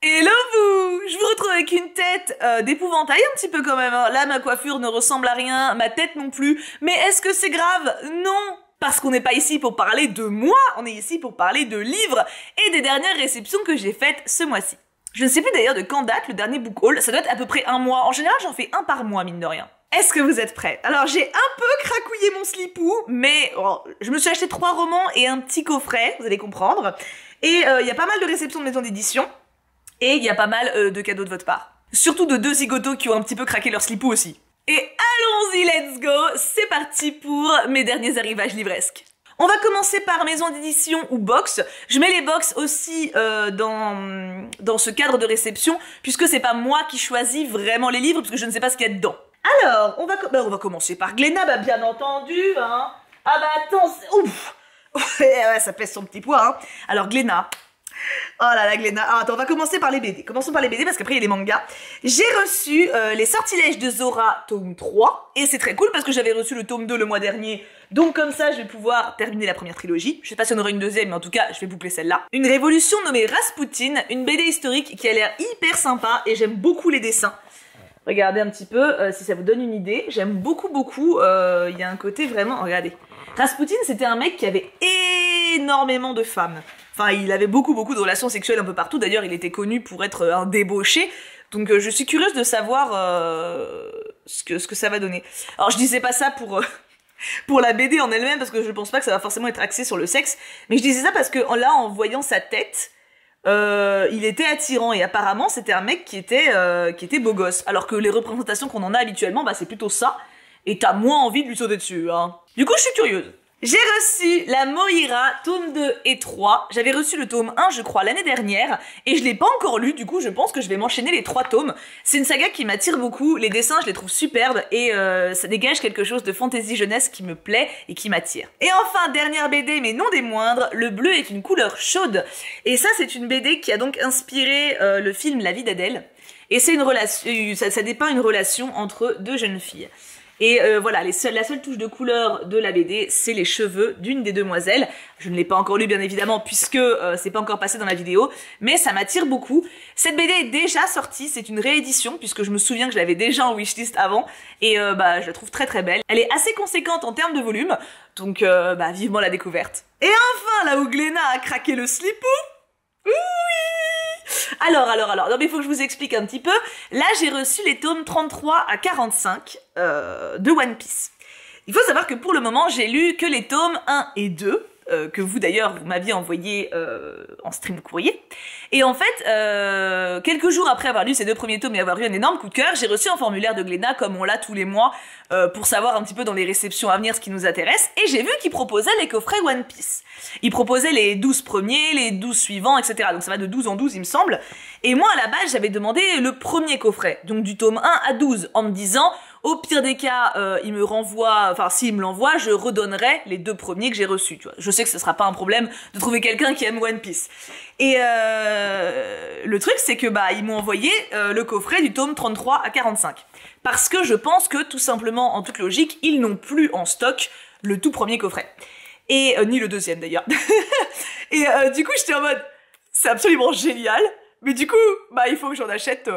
Hello vous! Je vous retrouve avec une tête d'épouvantail un petit peu quand même, hein. Là, ma coiffure ne ressemble à rien, ma tête non plus. Mais est-ce que c'est grave? Non! Parce qu'on n'est pas ici pour parler de moi, on est ici pour parler de livres et des dernières réceptions que j'ai faites ce mois-ci. Je ne sais plus d'ailleurs de quand date le dernier book haul, ça doit être à peu près un mois. En général, j'en fais un par mois, mine de rien. Est-ce que vous êtes prêts? Alors, j'ai un peu cracouillé mon slipou, mais je me suis acheté 3 romans et un petit coffret, vous allez comprendre. Et il y a pas mal de réceptions de maisons d'édition. Et il y a pas mal de cadeaux de votre part. Surtout de 2 zigotos qui ont un petit peu craqué leur slipou aussi. Et allons-y, let's go! C'est parti pour mes derniers arrivages livresques. On va commencer par maison d'édition ou box. Je mets les box aussi dans ce cadre de réception, puisque c'est pas moi qui choisis vraiment les livres, parce que je ne sais pas ce qu'il y a dedans. Alors, on va commencer par Glénat, bah bien entendu, hein. Ah bah attends, ouf! Ouais, ça pèse son petit poids, hein. Alors Glénat. Oh là là, Glénat. Ah, attends, on va commencer par les BD. Commençons par les BD parce qu'après il y a les mangas. J'ai reçu Les Sortilèges de Zora, tome 3. Et c'est très cool parce que j'avais reçu le tome 2 le mois dernier. Donc comme ça, je vais pouvoir terminer la première trilogie. Je sais pas si on aura une deuxième, mais en tout cas, je vais boucler celle-là. Une révolution nommée Rasputin, une BD historique qui a l'air hyper sympa et j'aime beaucoup les dessins. Regardez un petit peu, si ça vous donne une idée. J'aime beaucoup. Il y a un côté vraiment... Regardez. Rasputin, c'était un mec qui avait énormément de femmes. Enfin, il avait beaucoup de relations sexuelles un peu partout. D'ailleurs, il était connu pour être un débauché. Donc, je suis curieuse de savoir ce que ça va donner. Alors, je disais pas ça pour la BD en elle-même, parce que je pense pas que ça va forcément être axé sur le sexe. Mais je disais ça parce que là, en voyant sa tête, il était attirant. Et apparemment, c'était un mec qui était beau gosse. Alors que les représentations qu'on en a habituellement, bah, c'est plutôt ça. Et t'as moins envie de lui sauter dessus, hein. Du coup, je suis curieuse. J'ai reçu la Moira, tome 2 et 3. J'avais reçu le tome 1, je crois, l'année dernière. Et je l'ai pas encore lu, du coup, je pense que je vais m'enchaîner les 3 tomes. C'est une saga qui m'attire beaucoup. Les dessins, je les trouve superbes. Et ça dégage quelque chose de fantasy jeunesse qui me plaît et qui m'attire. Et enfin, dernière BD, mais non des moindres, le bleu est une couleur chaude. Et ça, c'est une BD qui a donc inspiré le film La vie d'Adèle. Et c'est une relation, ça dépeint une relation entre 2 jeunes filles. Et voilà, la seule touche de couleur de la BD, c'est les cheveux d'une des demoiselles. Je ne l'ai pas encore lu, bien évidemment, puisque c'est pas encore passé dans la vidéo, mais ça m'attire beaucoup. Cette BD est déjà sortie, c'est une réédition, puisque je me souviens que je l'avais déjà en wishlist avant, et je la trouve très belle. Elle est assez conséquente en termes de volume, donc vivement la découverte. Et enfin, là où Glénat a craqué le slipou, oui! Alors, non mais il faut que je vous explique un petit peu. Là, j'ai reçu les tomes 33 à 45 de One Piece. Il faut savoir que pour le moment, j'ai lu que les tomes 1 et 2, que vous d'ailleurs, vous m'aviez envoyé en stream courrier. Et en fait, quelques jours après avoir lu ces 2 premiers tomes et avoir eu un énorme coup de cœur, j'ai reçu un formulaire de Glénat, comme on l'a tous les mois, pour savoir un petit peu dans les réceptions à venir ce qui nous intéresse, et j'ai vu qu'il proposait les coffrets One Piece. Il proposait les 12 premiers, les 12 suivants, etc. Donc ça va de 12 en 12, il me semble. Et moi, à la base, j'avais demandé le premier coffret, donc du tome 1 à 12, en me disant, au pire des cas, il me renvoie, enfin, s'il me l'envoie, je redonnerai les 2 premiers que j'ai reçus, tu vois. Je sais que ce sera pas un problème de trouver quelqu'un qui aime One Piece. Et le truc, c'est que, ils m'ont envoyé le coffret du tome 33 à 45. Parce que je pense que, tout simplement, en toute logique, ils n'ont plus en stock le tout premier coffret. Et ni le deuxième d'ailleurs. Et du coup j'étais en mode c'est absolument génial, mais du coup il faut que j'en achète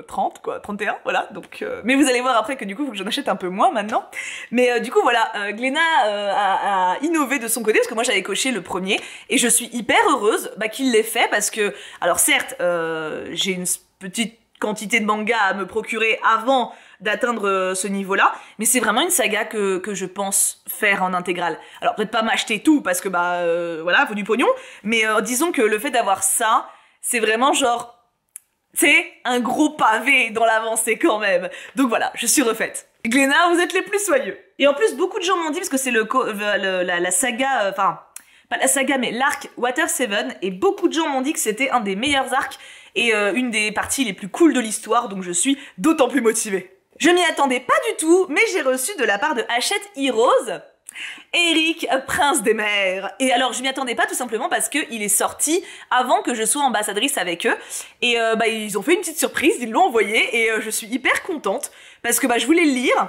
30 quoi, 31 voilà. Donc mais vous allez voir après que du coup il faut que j'en achète un peu moins maintenant. Mais du coup voilà, Glénat a innové de son côté parce que moi j'avais coché le premier et je suis hyper heureuse qu'il l'ait fait parce que alors certes j'ai une petite quantité de manga à me procurer avant d'atteindre ce niveau-là, mais c'est vraiment une saga que je pense faire en intégrale. Alors peut-être pas m'acheter tout parce que voilà, faut du pognon, mais disons que le fait d'avoir ça, c'est vraiment genre, c'est un gros pavé dans l'avancée quand même. Donc voilà, je suis refaite. Glénat, vous êtes les plus soyeux. Et en plus, beaucoup de gens m'ont dit, parce que c'est la saga, enfin, pas la saga, mais l'arc Water 7, et beaucoup de gens m'ont dit que c'était un des meilleurs arcs et une des parties les plus cool de l'histoire, donc je suis d'autant plus motivée. Je m'y attendais pas du tout, mais j'ai reçu de la part de Hachette Heroes Eric, prince des mers. Et alors, je m'y attendais pas tout simplement parce qu'il est sorti avant que je sois ambassadrice avec eux. Et ils ont fait une petite surprise, ils l'ont envoyé et je suis hyper contente parce que je voulais le lire.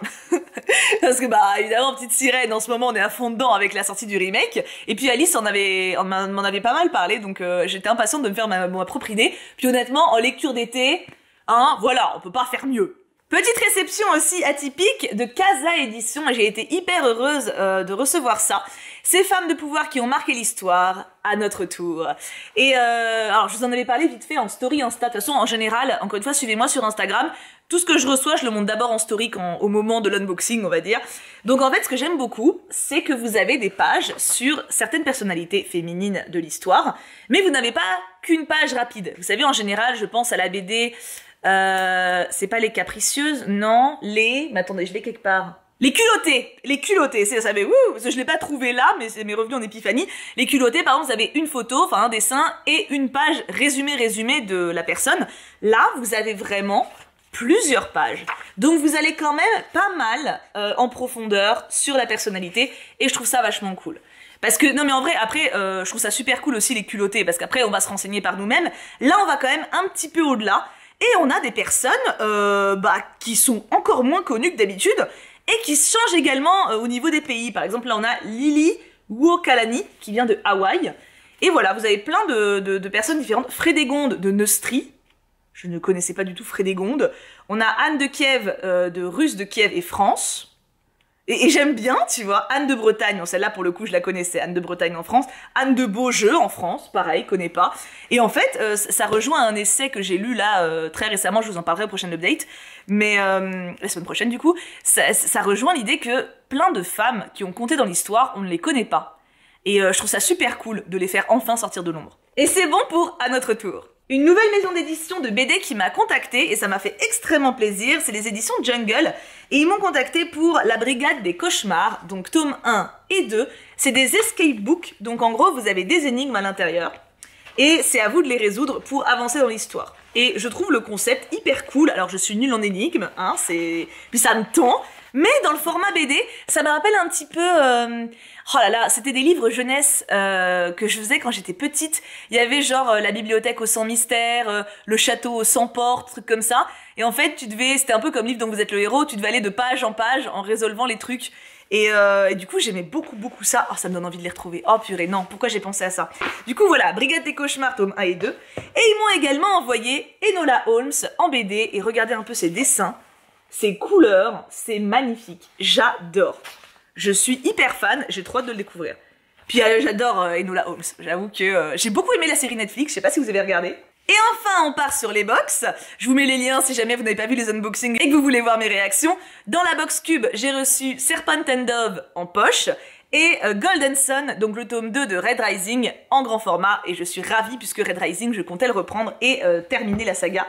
Parce que évidemment, Petite Sirène, en ce moment, on est à fond dedans avec la sortie du remake. Et puis Alice m'en avait pas mal parlé, donc j'étais impatiente de me faire ma propre idée. Puis honnêtement, en lecture d'été, voilà, on peut pas faire mieux. Petite réception aussi atypique de Casa Édition, j'ai été hyper heureuse de recevoir ça. Ces femmes de pouvoir qui ont marqué l'histoire, à notre tour. Et alors je vous en avais parlé vite fait en story Insta, de toute façon en général, encore une fois suivez-moi sur Instagram, tout ce que je reçois je le montre d'abord en story au moment de l'unboxing on va dire. Donc en fait ce que j'aime beaucoup, c'est que vous avez des pages sur certaines personnalités féminines de l'histoire, mais vous n'avez pas qu'une page rapide. Vous savez en général je pense à la BD... c'est pas les capricieuses, non, mais attendez, je l'ai quelque part. Les culottées, c'est ça, mais parce que je l'ai pas trouvé là, mais c'est mes revenus en épiphanie. Les culottées, par exemple, vous avez une photo, enfin un dessin, et une page résumé de la personne. Là, vous avez vraiment plusieurs pages. Donc vous allez quand même pas mal en profondeur sur la personnalité, et je trouve ça vachement cool. Parce que, non mais en vrai, après, je trouve ça super cool aussi les culottés, parce qu'après, on va se renseigner par nous-mêmes. Là, on va quand même un petit peu au-delà. Et on a des personnes qui sont encore moins connues que d'habitude et qui changent également au niveau des pays. Par exemple, là, on a Lily Wokalani qui vient de Hawaï. Et voilà, vous avez plein de personnes différentes. Frédégonde de Neustrie. Je ne connaissais pas du tout Frédégonde. On a Anne de Kiev, de Russe de Kiev et France. Et j'aime bien, tu vois, Anne de Bretagne, bon, celle-là pour le coup je la connaissais, Anne de Bretagne en France, Anne de Beaujeu en France, pareil, connais pas. Et en fait, ça rejoint un essai que j'ai lu là très récemment, je vous en parlerai au prochain update, mais la semaine prochaine du coup, ça rejoint l'idée que plein de femmes qui ont compté dans l'histoire, on ne les connaît pas. Et je trouve ça super cool de les faire enfin sortir de l'ombre. Et c'est bon pour À notre tour. Une nouvelle maison d'édition de BD qui m'a contactée et ça m'a fait extrêmement plaisir, c'est les éditions Jungle et ils m'ont contacté pour La Brigade des Cauchemars, donc tome 1 et 2. C'est des escape books, donc en gros vous avez des énigmes à l'intérieur et c'est à vous de les résoudre pour avancer dans l'histoire. Et je trouve le concept hyper cool, alors je suis nulle en énigmes, puis ça me tend, mais dans le format BD, ça me rappelle un petit peu... Oh là là, c'était des livres jeunesse que je faisais quand j'étais petite. Il y avait genre la bibliothèque aux 100 mystères, le château aux 100 portes, trucs comme ça. Et en fait, c'était un peu comme livre dont vous êtes le héros, tu devais aller de page en page en résolvant les trucs. Et du coup, j'aimais beaucoup ça. Oh, ça me donne envie de les retrouver. Oh purée, non, pourquoi j'ai pensé à ça? Du coup, voilà, Brigade des Cauchemars, tome 1 et 2. Et ils m'ont également envoyé Enola Holmes en BD. Et regardez un peu ses dessins, ses couleurs, c'est magnifique. J'adore. Je suis hyper fan, j'ai trop hâte de le découvrir. Puis j'adore Enola Holmes, j'avoue que j'ai beaucoup aimé la série Netflix, je sais pas si vous avez regardé. Et enfin, on part sur les box. Je vous mets les liens si jamais vous n'avez pas vu les unboxings et que vous voulez voir mes réactions. Dans la box cube, j'ai reçu Serpent and Dove en poche et Golden Sun, donc le tome 2 de Red Rising en grand format. Et je suis ravie puisque Red Rising, je comptais le reprendre et terminer la saga.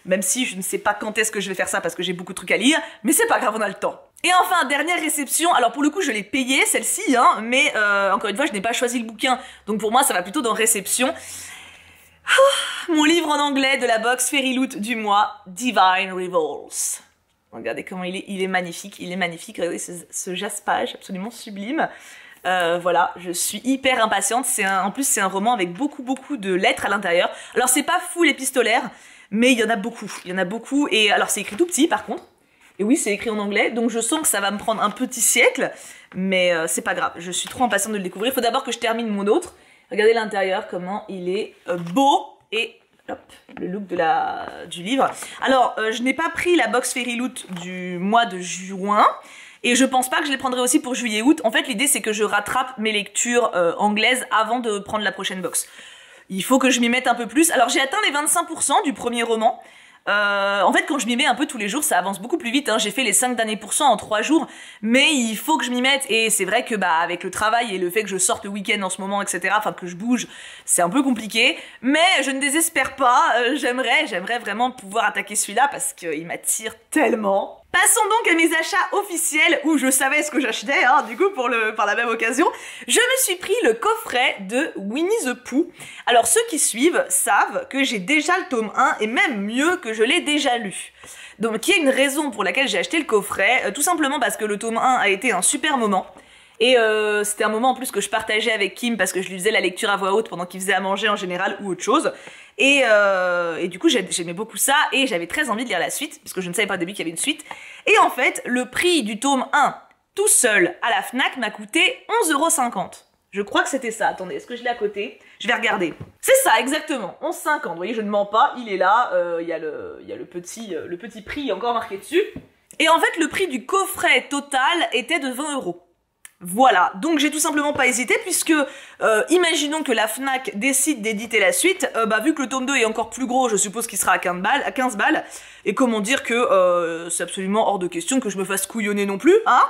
Même si je ne sais pas quand est-ce que je vais faire ça parce que j'ai beaucoup de trucs à lire, mais c'est pas grave, on a le temps. Et enfin, dernière réception, alors pour le coup je l'ai payée celle-ci, mais encore une fois je n'ai pas choisi le bouquin, donc pour moi ça va plutôt dans réception. Mon livre en anglais de la box Fairy Loot du mois, Divine Revels. Regardez comment il est magnifique, regardez ce jaspage absolument sublime. Voilà, je suis hyper impatiente, en plus c'est un roman avec beaucoup de lettres à l'intérieur. Alors c'est pas full épistolaire, mais il y en a beaucoup, et alors c'est écrit tout petit par contre. Et oui, c'est écrit en anglais, donc je sens que ça va me prendre un petit siècle, mais c'est pas grave, je suis trop impatiente de le découvrir. Il faut d'abord que je termine mon autre. Regardez l'intérieur, comment il est beau, et hop, le look du livre. Alors, je n'ai pas pris la box Fairy Loot du mois de juin, et je pense pas que je les prendrai aussi pour juillet-août. En fait, l'idée c'est que je rattrape mes lectures anglaises avant de prendre la prochaine box. Il faut que je m'y mette un peu plus. Alors j'ai atteint les 25% du premier roman. En fait, quand je m'y mets un peu tous les jours, ça avance beaucoup plus vite, hein. J'ai fait les 5 derniers pourcents en 3 jours, mais il faut que je m'y mette, et c'est vrai que avec le travail et le fait que je sorte le week-end en ce moment, etc., enfin que je bouge, c'est un peu compliqué, mais je ne désespère pas, j'aimerais vraiment pouvoir attaquer celui-là, parce qu'il m'attire tellement. Passons donc à mes achats officiels, où je savais ce que j'achetais, hein, du coup, par la même occasion. Je me suis pris le coffret de Winnie the Pooh. Alors, ceux qui suivent savent que j'ai déjà le tome 1, et même mieux que je l'ai déjà lu. Donc, il y a une raison pour laquelle j'ai acheté le coffret, tout simplement parce que le tome 1 a été un super moment. Et c'était un moment en plus que je partageais avec Kim parce que je lui faisais la lecture à voix haute pendant qu'il faisait à manger en général ou autre chose. Et du coup j'aimais beaucoup ça et j'avais très envie de lire la suite parce que je ne savais pas au début qu'il y avait une suite. Et en fait, le prix du tome 1 tout seul à la Fnac m'a coûté 11,50 €. Je crois que c'était ça. Attendez, est-ce que je l'ai à côté? Je vais regarder. C'est ça, exactement. 11,50 €. Vous voyez, je ne mens pas, il est là. Il y a le petit prix encore marqué dessus. Et en fait, le prix du coffret total était de 20 €. Voilà, donc j'ai tout simplement pas hésité puisque, imaginons que la Fnac décide d'éditer la suite, vu que le tome 2 est encore plus gros, je suppose qu'il sera à 15 balles, et comment dire que c'est absolument hors de question que je me fasse couillonner non plus, hein.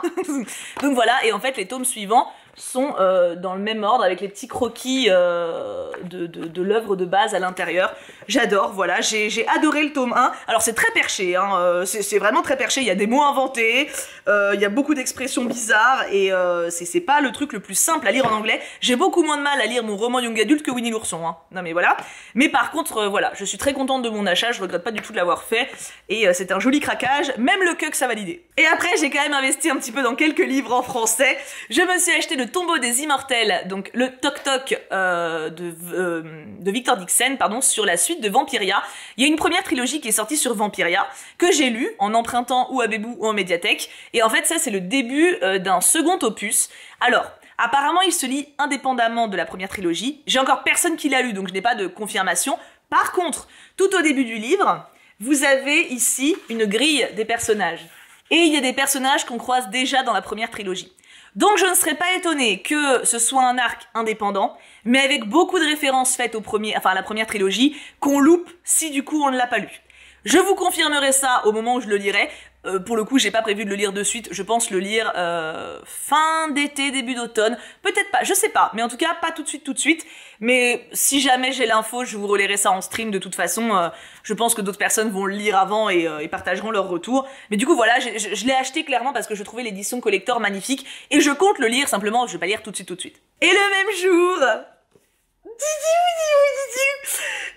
Donc voilà, et en fait les tomes suivants sont dans le même ordre avec les petits croquis de l'œuvre de base à l'intérieur. J'adore, voilà, j'ai adoré le tome 1. Alors c'est très perché, hein, c'est vraiment très perché, il y a des mots inventés, il y a beaucoup d'expressions bizarres et c'est pas le truc le plus simple à lire en anglais. J'ai beaucoup moins de mal à lire mon roman young adulte que Winnie l'ourson, hein. Non mais voilà. Mais par contre, voilà, je suis très contente de mon achat, je regrette pas du tout de l'avoir fait et c'est un joli craquage, même le Cuck ça validé. Et après j'ai quand même investi un petit peu dans quelques livres en français. Je me suis acheté le Tombeau des Immortels, donc le Toc Toc de Victor Dixon, pardon, sur la suite de Vampiria. Il y a une première trilogie qui est sortie sur Vampiria, que j'ai lu en empruntant ou à Bébou ou en médiathèque, et en fait ça c'est le début d'un second opus. Alors, apparemment il se lit indépendamment de la première trilogie, j'ai encore personne qui l'a lu donc je n'ai pas de confirmation. Par contre, tout au début du livre, vous avez ici une grille des personnages. Et il y a des personnages qu'on croise déjà dans la première trilogie. Donc je ne serais pas étonnée que ce soit un arc indépendant, mais avec beaucoup de références faites à la première trilogie, qu'on loupe si du coup on ne l'a pas lu. Je vous confirmerai ça au moment où je le lirai. Pour le coup, j'ai pas prévu de le lire de suite, je pense le lire fin d'été, début d'automne, peut-être pas, je sais pas, mais en tout cas pas tout de suite, mais si jamais j'ai l'info, je vous relayerai ça en stream de toute façon, je pense que d'autres personnes vont le lire avant et partageront leur retour, mais du coup voilà, je l'ai acheté clairement parce que je trouvais l'édition collector magnifique, et je compte le lire, simplement je vais pas lire tout de suite. Et le même jour,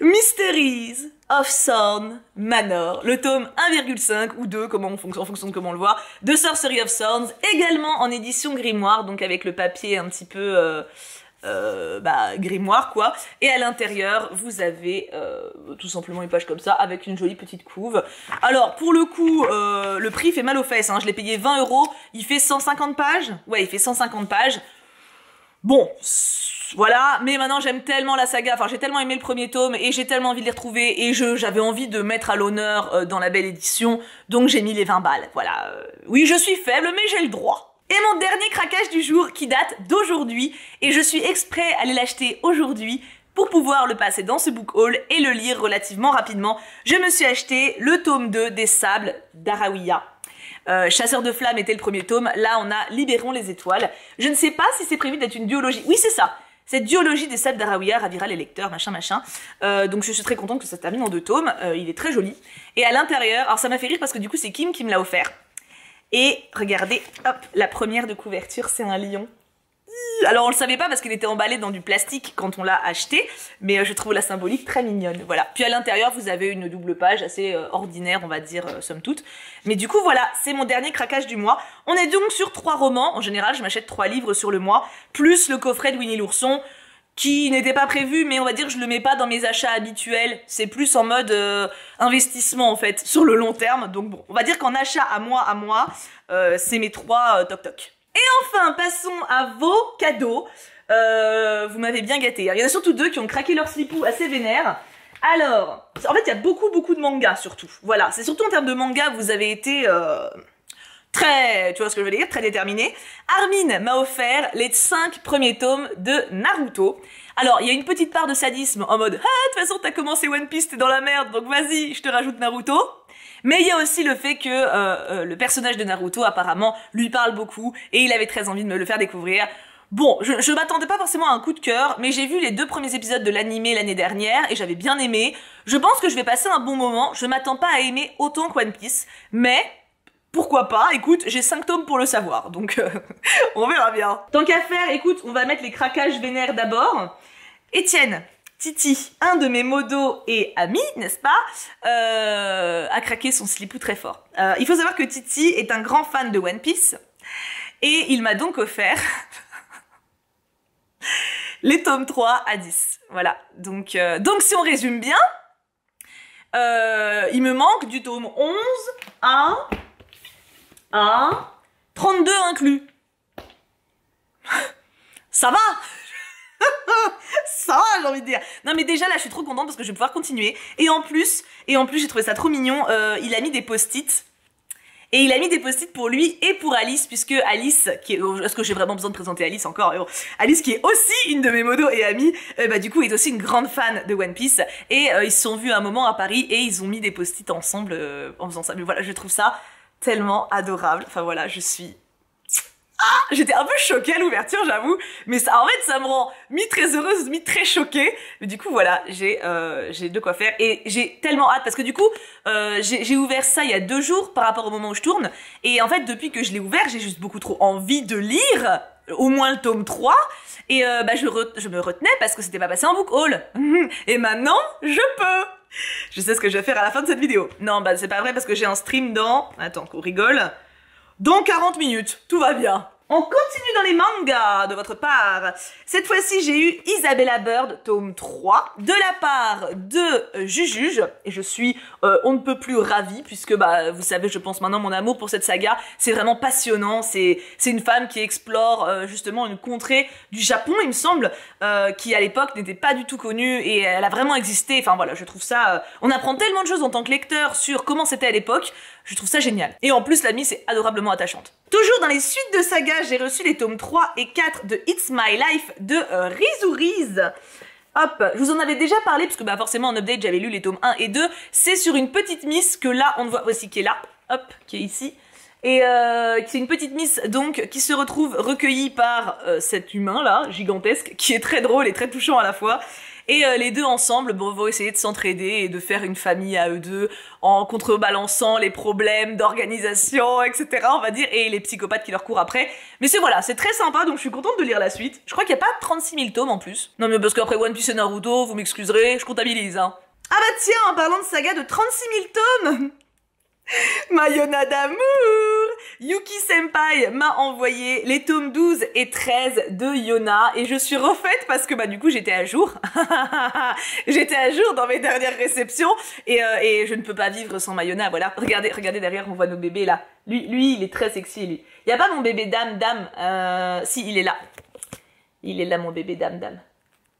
Mysteries of Thorn Manor, le tome 1,5 ou 2, en fonction de comment on le voit, de Sorcery of Thorns, également en édition grimoire, donc avec le papier un petit peu grimoire quoi, et à l'intérieur vous avez tout simplement une page comme ça avec une jolie petite couve. Alors pour le coup le prix fait mal aux fesses, hein. Je l'ai payé 20 €, il fait 150 pages, ouais il fait 150 pages, bon voilà, mais maintenant j'aime tellement la saga, enfin j'ai tellement aimé le premier tome et j'ai tellement envie de les retrouver et j'avais envie de mettre à l'honneur dans la belle édition, donc j'ai mis les 20 balles, voilà. Oui je suis faible mais j'ai le droit. Et mon dernier craquage du jour qui date d'aujourd'hui, et je suis exprès allée l'acheter aujourd'hui pour pouvoir le passer dans ce book haul et le lire relativement rapidement, je me suis acheté le tome 2 des Sables d'Arawiya. Chasseur de flammes était le premier tome, là on a Libérons les étoiles. Je ne sais pas si c'est prévu d'être une duologie, oui c'est ça, cette duologie des Sables d'Arawiya ravira les lecteurs, machin. Donc je suis très contente que ça se termine en 2 tomes, il est très joli. Et à l'intérieur, alors ça m'a fait rire parce que du coup c'est Kim qui me l'a offert. Et regardez, hop, la première de couverture, c'est un lion. Alors on le savait pas parce qu'il était emballé dans du plastique quand on l'a acheté, mais je trouve la symbolique très mignonne, voilà. Puis à l'intérieur vous avez une double page assez ordinaire on va dire, somme toute. Mais du coup voilà, c'est mon dernier craquage du mois. On est donc sur 3 romans, en général je m'achète 3 livres sur le mois, plus le coffret de Winnie l'ourson, qui n'était pas prévu, mais on va dire que je le mets pas dans mes achats habituels, c'est plus en mode investissement en fait, sur le long terme, donc bon, on va dire qu'en achat à moi, c'est mes 3 toc toc. Et enfin, passons à vos cadeaux. Vous m'avez bien gâté. Il y en a surtout 2 qui ont craqué leur slipou assez vénère. Alors, en fait, il y a beaucoup de mangas surtout. Voilà, c'est surtout en termes de manga, vous avez été très, tu vois ce que je veux dire, très déterminé. Armin m'a offert les 5 premiers tomes de Naruto. Alors, il y a une petite part de sadisme en mode « Ah, de toute façon, t'as commencé One Piece, t'es dans la merde, donc vas-y, je te rajoute Naruto ». Mais il y a aussi le fait que le personnage de Naruto apparemment lui parle beaucoup et il avait très envie de me le faire découvrir. Bon, je m'attendais pas forcément à un coup de cœur, mais j'ai vu les 2 premiers épisodes de l'animé l'année dernière et j'avais bien aimé. Je pense que je vais passer un bon moment, je m'attends pas à aimer autant que One Piece, mais pourquoi pas, écoute, j'ai 5 tomes pour le savoir, donc on verra bien. Tant qu'à faire, écoute, on va mettre les craquages vénères d'abord. Étienne, Titi, un de mes modos et amis, n'est-ce pas, a craqué son slipou très fort. Il faut savoir que Titi est un grand fan de One Piece Et il m'a donc offert les tomes 3 à 10. Voilà. Donc si on résume bien, il me manque du tome 11 à 32 inclus. Ça va. Ça va, j'ai envie de dire. Non mais déjà là je suis trop contente parce que je vais pouvoir continuer. Et en plus j'ai trouvé ça trop mignon, il a mis des post-it. Et il a mis des post-it pour lui et pour Alice, puisque Alice, est-ce que j'ai vraiment besoin de présenter Alice encore? Mais bon, Alice qui est aussi une de mes modos et amies, du coup est aussi une grande fan de One Piece. Et ils se sont vus un moment à Paris et ils ont mis des post-it ensemble en faisant ça. Mais voilà, je trouve ça tellement adorable. Enfin voilà, j'étais un peu choquée à l'ouverture, j'avoue, mais ça, en fait, ça me rend mi-très heureuse, mi-très choquée. Mais du coup, voilà, j'ai de quoi faire et j'ai tellement hâte parce que du coup, j'ai ouvert ça il y a 2 jours par rapport au moment où je tourne. Et en fait, depuis que je l'ai ouvert, j'ai juste beaucoup trop envie de lire au moins le tome 3. Et je me retenais parce que c'était pas passé en book haul. Et maintenant, je peux. Je sais ce que je vais faire à la fin de cette vidéo. Non, c'est pas vrai parce que j'ai un stream dans... Attends, qu'on rigole. Dans 40 minutes, tout va bien. On continue dans les mangas de votre part. Cette fois-ci, j'ai eu Isabella Bird, tome 3, de la part de Jujuge. Et je suis on ne peut plus ravie, puisque vous savez, je pense maintenant, mon amour pour cette saga, c'est vraiment passionnant. C'est une femme qui explore justement une contrée du Japon, il me semble, qui à l'époque n'était pas du tout connue, et elle a vraiment existé. Enfin voilà, je trouve ça... on apprend tellement de choses en tant que lecteur sur comment c'était à l'époque. Je trouve ça génial. Et en plus, l'amie, c'est adorablement attachante. Toujours dans les suites de saga, j'ai reçu les tomes 3 et 4 de It's My Life de Rizuriz. Hop, je vous en avais déjà parlé, parce que forcément en update, j'avais lu les tomes 1 et 2. C'est sur une petite miss que là, on voit aussi, qui est là, hop, qui est ici. Et c'est une petite miss, donc, qui se retrouve recueillie par cet humain-là, gigantesque, qui est très drôle et très touchant à la fois. Et les deux ensemble vont essayer de s'entraider et de faire une famille à eux deux en contrebalançant les problèmes d'organisation, etc. on va dire, et les psychopathes qui leur courent après. Mais voilà, c'est très sympa, donc je suis contente de lire la suite. Je crois qu'il n'y a pas 36 000 tomes en plus. Non mais parce qu'après One Piece et Naruto, vous m'excuserez, je comptabilise, hein. Ah tiens, en parlant de saga de 36 000 tomes Mayona d'amour, Yuki Senpai m'a envoyé les tomes 12 et 13 de Yona et je suis refaite parce que du coup j'étais à jour. J'étais à jour dans mes dernières réceptions et je ne peux pas vivre sans Mayona, voilà. Regardez derrière, on voit nos bébés là. Lui, il est très sexy, lui. Il y a pas mon bébé dame. Si, il est là. Il est là, mon bébé dame.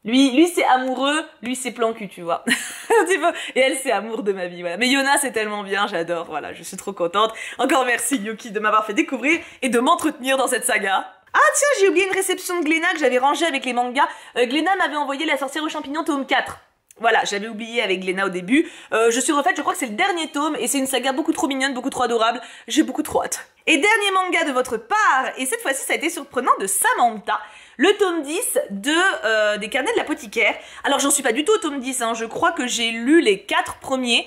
Lui c'est amoureux, lui c'est plan cul, tu vois. Un petit peu. Et elle c'est amour de ma vie, voilà. Mais Yona c'est tellement bien, j'adore, voilà, je suis trop contente. Encore merci Yuki de m'avoir fait découvrir et de m'entretenir dans cette saga. Ah tiens, j'ai oublié une réception de Glénat que j'avais rangée avec les mangas. Glénat m'avait envoyé La sorcière aux champignons tome 4. Voilà, j'avais oublié avec Glénat au début. Je suis refaite, je crois que c'est le dernier tome et c'est une saga beaucoup trop mignonne, beaucoup trop adorable. J'ai beaucoup trop hâte. Et dernier manga de votre part, et cette fois-ci ça a été surprenant, de Samantha, le tome 10 des carnets de l'apothicaire. Alors j'en suis pas du tout au tome 10, hein. Je crois que j'ai lu les 4 premiers.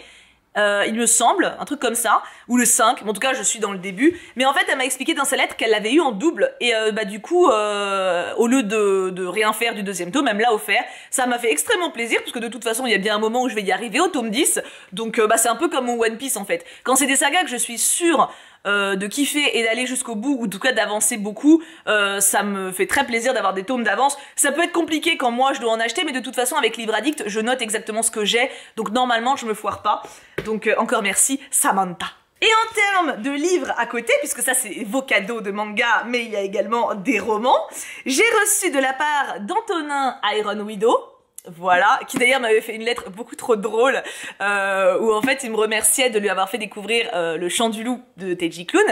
Il me semble, un truc comme ça, ou le 5, mais en tout cas je suis dans le début, mais en fait elle m'a expliqué dans sa lettre qu'elle l'avait eu en double, et du coup, au lieu de rien faire du deuxième tome, elle me l'a offert, ça m'a fait extrêmement plaisir, parce que de toute façon il y a bien un moment où je vais y arriver au tome 10, donc c'est un peu comme mon One Piece en fait, quand c'est des sagas que je suis sûre de kiffer et d'aller jusqu'au bout, ou en tout cas d'avancer beaucoup, ça me fait très plaisir d'avoir des tomes d'avance. Ça peut être compliqué quand moi je dois en acheter, mais de toute façon avec Livre Addict, je note exactement ce que j'ai, donc normalement je me foire pas. Donc encore merci Samantha. Et en termes de livres à côté, puisque ça c'est vos cadeaux de manga, mais il y a également des romans, j'ai reçu de la part d'Antonin Iron Widow, voilà, qui d'ailleurs m'avait fait une lettre beaucoup trop drôle, où en fait il me remerciait de lui avoir fait découvrir Le Chant du Loup de Teiji Clown,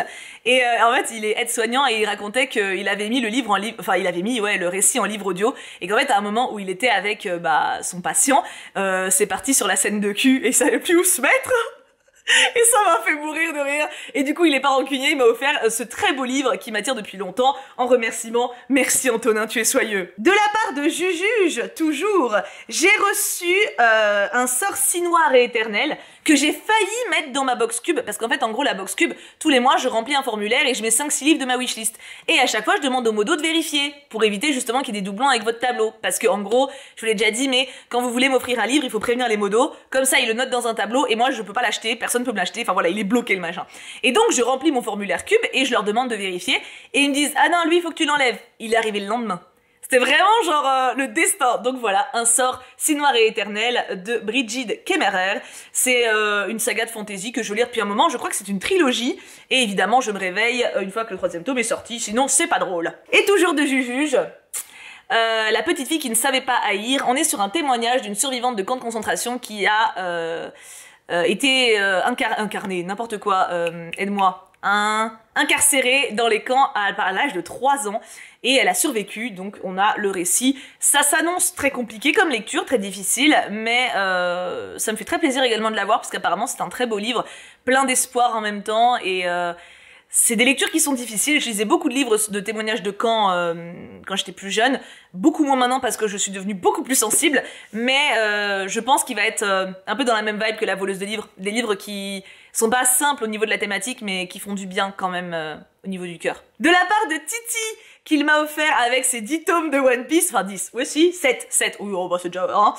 et en fait il est aide-soignant et il racontait qu'il avait mis le livre il avait mis le récit en livre audio, et qu'en fait à un moment où il était avec son patient, c'est parti sur la scène de cul et il savait plus où se mettre. Et ça m'a fait mourir de rire. Et du coup, il est pas rancunier, il m'a offert ce très beau livre qui m'attire depuis longtemps. En remerciement, merci Antonin, tu es soyeux. De la part de Jujuge, toujours, j'ai reçu un sorcier noir et éternel que j'ai failli mettre dans ma box cube, parce qu'en fait, en gros, la box cube, tous les mois, je remplis un formulaire et je mets 5-6 livres de ma wishlist. Et à chaque fois, je demande au modo de vérifier, pour éviter justement qu'il y ait des doublons avec votre tableau. Parce que, en gros, je vous l'ai déjà dit, mais quand vous voulez m'offrir un livre, il faut prévenir les modos, comme ça, ils le notent dans un tableau, et moi, je peux pas l'acheter, personne personne peut me l'acheter, enfin voilà, il est bloqué le machin. Et donc je remplis mon formulaire Cube et je leur demande de vérifier, et ils me disent, ah non, lui il faut que tu l'enlèves. Il est arrivé le lendemain. C'était vraiment genre le destin. Donc voilà, un sort si noir et éternel de Brigid Kemmerer. C'est une saga de fantasy que je veux lire depuis un moment. Je crois que c'est une trilogie. Et évidemment, je me réveille une fois que le 3e tome est sorti. Sinon, c'est pas drôle. Et toujours de Jujuge, la petite fille qui ne savait pas haïr. On est sur un témoignage d'une survivante de camp de concentration qui a été incarnée, n'importe quoi, aide-moi. Incarcérée dans les camps à l'âge de 3 ans, et elle a survécu, donc on a le récit. Ça s'annonce très compliqué comme lecture, très difficile, mais ça me fait très plaisir également de l'avoir, parce qu'apparemment c'est un très beau livre, plein d'espoir en même temps, et c'est des lectures qui sont difficiles. Je lisais beaucoup de livres de témoignages de camp quand j'étais plus jeune, beaucoup moins maintenant parce que je suis devenue beaucoup plus sensible, mais je pense qu'il va être un peu dans la même vibe que La voleuse de livres, des livres qui sont pas simples au niveau de la thématique, mais qui font du bien quand même au niveau du cœur. De la part de Titi, qu'il m'a offert avec ses 10 tomes de One Piece, enfin 10, ouais si, 7, oui, oh, bah c'est déjà, hein.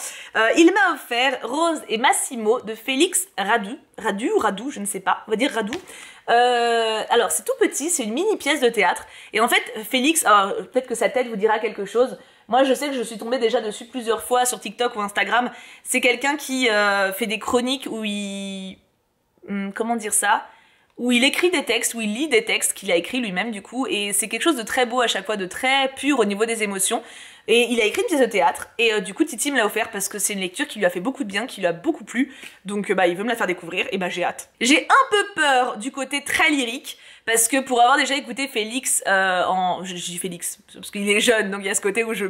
Il m'a offert Rose et Massimo de Félix Radu, je ne sais pas, on va dire Radu. Alors c'est tout petit, c'est une mini pièce de théâtre, et en fait Félix, alors peut-être que sa tête vous dira quelque chose. Moi, je sais que je suis tombée déjà dessus plusieurs fois sur TikTok ou Instagram. C'est quelqu'un qui fait des chroniques où il... comment dire ça, où il écrit des textes, où il lit des textes qu'il a écrits lui-même du coup, et c'est quelque chose de très beau à chaque fois, de très pur au niveau des émotions. Et il a écrit une pièce de théâtre, et du coup Titi me l'a offert parce que c'est une lecture qui lui a fait beaucoup de bien, qui lui a beaucoup plu, donc bah il veut me la faire découvrir, et bah j'ai hâte. J'ai un peu peur du côté très lyrique, parce que pour avoir déjà écouté Félix je dis Félix, parce qu'il est jeune, donc il y a ce côté où je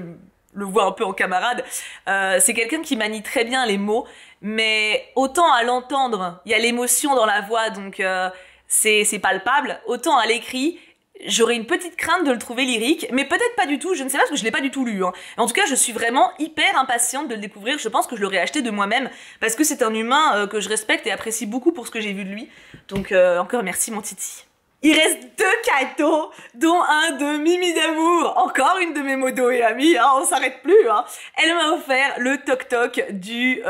le vois un peu en camarade, c'est quelqu'un qui manie très bien les mots, mais autant à l'entendre, il y a l'émotion dans la voix, donc c'est palpable, autant à l'écrit, j'aurais une petite crainte de le trouver lyrique, mais peut-être pas du tout, je ne sais pas parce que je l'ai pas du tout lu, hein. En tout cas, je suis vraiment hyper impatiente de le découvrir, je pense que je l'aurais acheté de moi-même, parce que c'est un humain que je respecte et apprécie beaucoup pour ce que j'ai vu de lui, donc encore merci mon Titi. Il reste 2 cadeaux, dont un de Mimi d'amour, encore une de mes modos et amis, hein, on s'arrête plus, hein. Elle m'a offert le toc-toc du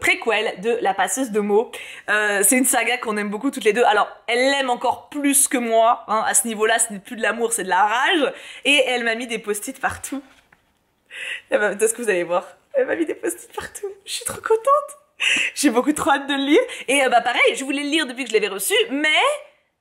préquel de La passeuse de mots. C'est une saga qu'on aime beaucoup toutes les deux. Alors, elle l'aime encore plus que moi, hein. À ce niveau-là, ce n'est plus de l'amour, c'est de la rage. Et elle m'a mis des post-it partout. Est-ce que vous allez voir? Elle m'a mis des post-it partout. Je suis trop contente. J'ai beaucoup trop hâte de le lire. Et bah pareil, je voulais le lire depuis que je l'avais reçu, mais...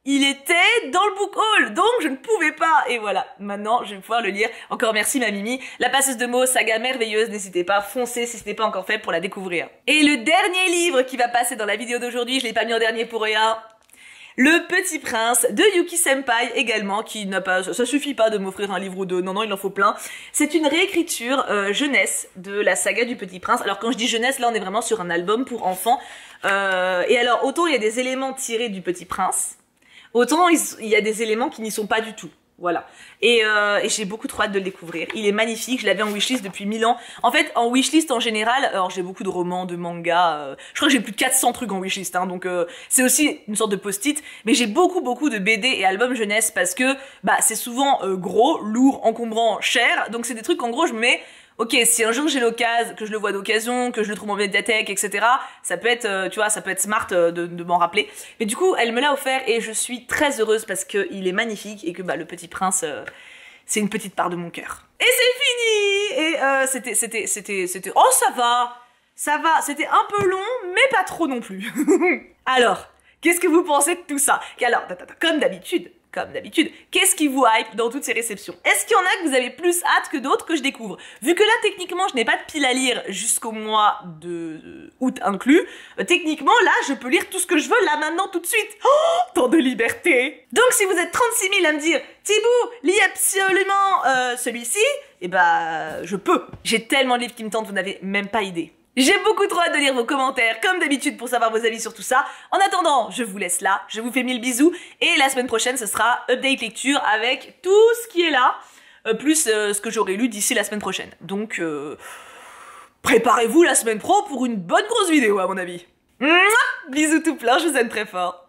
il était dans le book haul, donc je ne pouvais pas. Et voilà, maintenant je vais pouvoir le lire. Encore merci ma Mimi. La passeuse de mots, saga merveilleuse, n'hésitez pas, foncez si ce n'est pas encore fait pour la découvrir. Et le dernier livre qui va passer dans la vidéo d'aujourd'hui, je l'ai pas mis en dernier pour rien. Le Petit Prince de Yuki Senpai également, qui n'a pas, ça suffit pas de m'offrir un livre ou deux, non, non, il en faut plein. C'est une réécriture jeunesse de la saga du Petit Prince. Alors quand je dis jeunesse, là on est vraiment sur un album pour enfants. Et alors autant il y a des éléments tirés du Petit Prince, autant il y a des éléments qui n'y sont pas du tout. Voilà. Et j'ai beaucoup trop hâte de le découvrir. Il est magnifique, je l'avais en wishlist depuis 1000 ans. En fait, en wishlist en général, alors j'ai beaucoup de romans, de mangas, je crois que j'ai plus de 400 trucs en wishlist, hein, donc c'est aussi une sorte de post-it, mais j'ai beaucoup de BD et albums jeunesse parce que bah c'est souvent gros, lourd, encombrant, cher, donc c'est des trucs en gros je me mets... Ok, si un jour j'ai l'occasion, que je le vois d'occasion, que je le trouve en médiathèque, etc., ça peut être, tu vois, ça peut être smart de m'en rappeler. Mais du coup, elle me l'a offert et je suis très heureuse parce qu'il est magnifique et que bah, le Petit Prince, c'est une petite part de mon cœur. Et c'est fini. Et c'était, oh ça va, c'était un peu long, mais pas trop non plus. Alors, qu'est-ce que vous pensez de tout ça? Alors, comme d'habitude, qu'est-ce qui vous hype dans toutes ces réceptions? Est-ce qu'il y en a que vous avez plus hâte que d'autres que je découvre? Vu que là, techniquement, je n'ai pas de pile à lire jusqu'au mois de août inclus, techniquement, là, je peux lire tout ce que je veux, là, maintenant, tout de suite. Oh, tant de liberté! Donc, si vous êtes 36 000 à me dire, Thibou, lis absolument celui-ci, eh ben, je peux. J'ai tellement de livres qui me tentent, vous n'avez même pas idée. J'ai beaucoup trop hâte de lire vos commentaires, comme d'habitude, pour savoir vos avis sur tout ça. En attendant, je vous laisse là, je vous fais 1000 bisous, et la semaine prochaine, ce sera update lecture avec tout ce qui est là, plus ce que j'aurai lu d'ici la semaine prochaine. Donc, préparez-vous la semaine pro pour une bonne grosse vidéo, à mon avis. Mouah, bisous tout plein, je vous aime très fort.